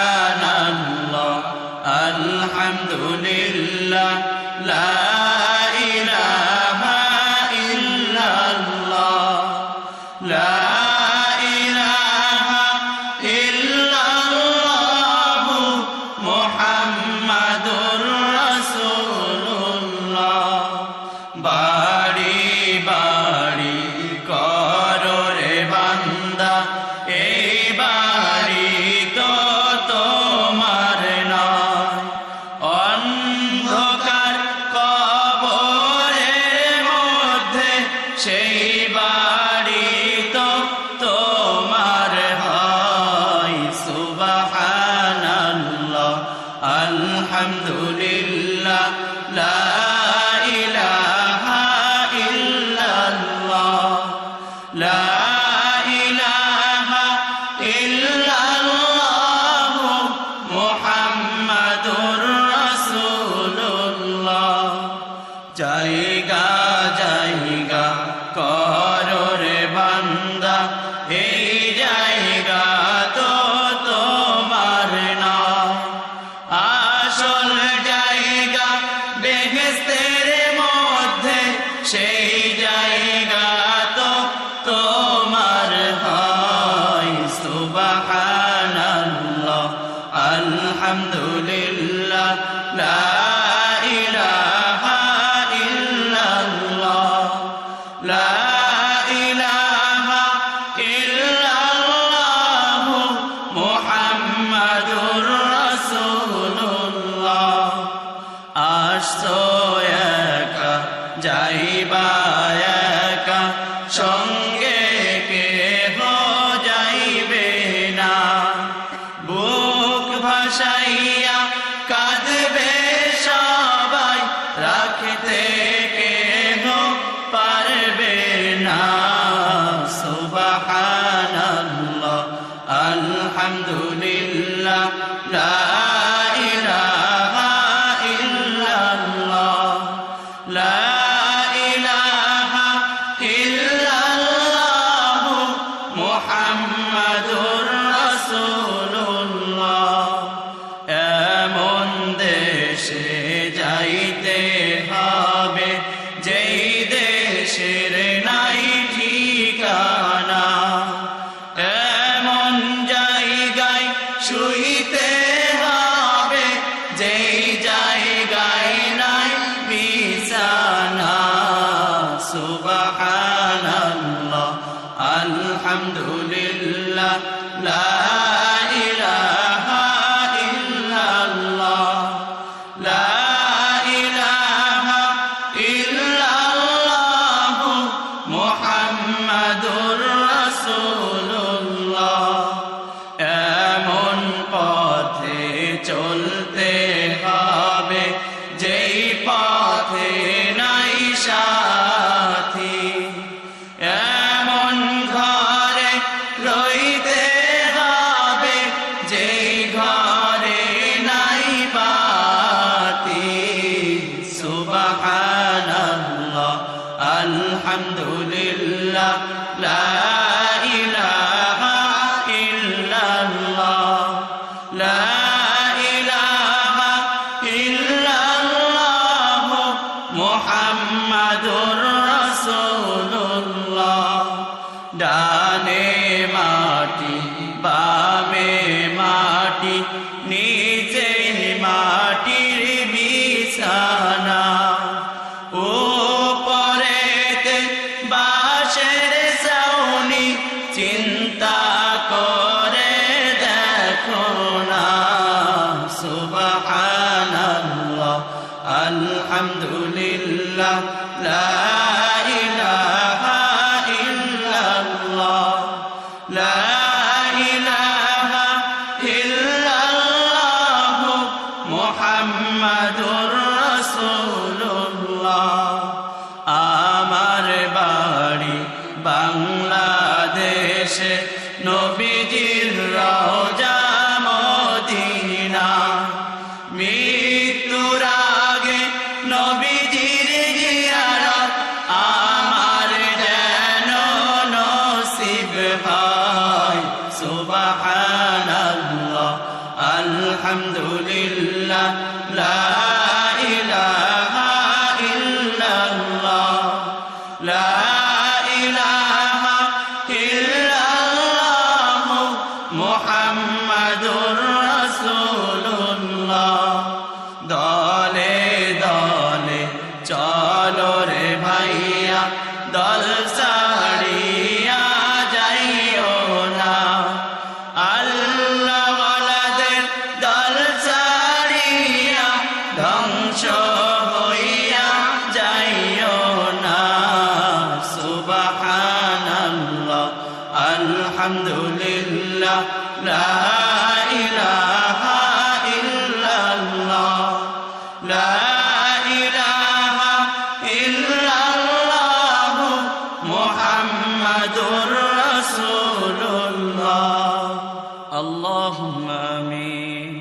সুবহানাল্লাহ আলহামদুলিল্লাহ লা ইলাহা ইল্লাল্লাহ লা ইলাহা ইল্লাল্লাহ মুহাম্মাদুর রাসূলুল্লাহ বাড়ি বাড়ি করো রে বান্দা এই বাড়ি তো তোমার নয় অন্ধকার কবরের মধ্যে সেই বাড়ি তো তোমার হয় সুবহানাল্লাহ আলহামদুলিল্লাহ লা ইলাহা ইল্লাল্লাহ লা ইলাহা ইল্লাল্লাহ মুহাম্মাদুর রাসূলুল্লাহ জায়গা জায়গা করো রে বান্দা এই জায়গা তো তোমার না আসল জায়গা বেহেশতের মধ্যে সেই জায়গা তো তোমার হয় সুবহানাল্লাহ আলহামদুলিল্লাহ লা ইলাহা ইল্লাল্লাহ লা ইলাহা ইল্লাল্লাহ মুহাম্মাদুর রাসূলুল্লাহ আসছো একা যাইবা একা সঙ্গে কেহ যাইবে না বুক ভাসাইয়া কাঁদবে সবাই রাখতে কেহ পারবে না সুবহানাল্লাহ আলহামদুলিল্লাহ লা ইলাহা ইল্লাল্লাহ লা ইলাহা ইল্লাল্লাহ মুহাম্মাদুর রাসূলুল্লাহ এমন দেশে যাইতে হবে যেই দেশের নাই ঠিকানা এমন জায়গায় শুইতে হবে যেই জায়গায় নাই বিছানা সুবহানাল্লাহ আলহামদুলিল্লাহ লা ইলাহা ইল্লাল্লাহ লা ইলাহা ইল্লাল্লাহ মুহাম্মাদুর রাসূলুল্লাহ এমন আলহামদুলিল্লাহ লা ইলাহা ইল্লাল্লাহ লা ইলাহা ইল্লাল্লাহ মুহাম্মাদুর রাসূলুল্লাহ দলে দলে চলো রে ভাইয়া দল ছাড়িয়া যাইও না আল্লাহ ওয়ালাদের দল ছাড়িয়া ধ্বংস হইয়া যাইও না সুবহানাল্লাহ আলহামদুলিল্লাহ লা ইলাহা ইল্লাল্লাহ লা ইলাহা ইল্লাল্লাহ মুহাম্মাদুর রাসূলুল্লাহ আল্লাহুম্মা আমিন।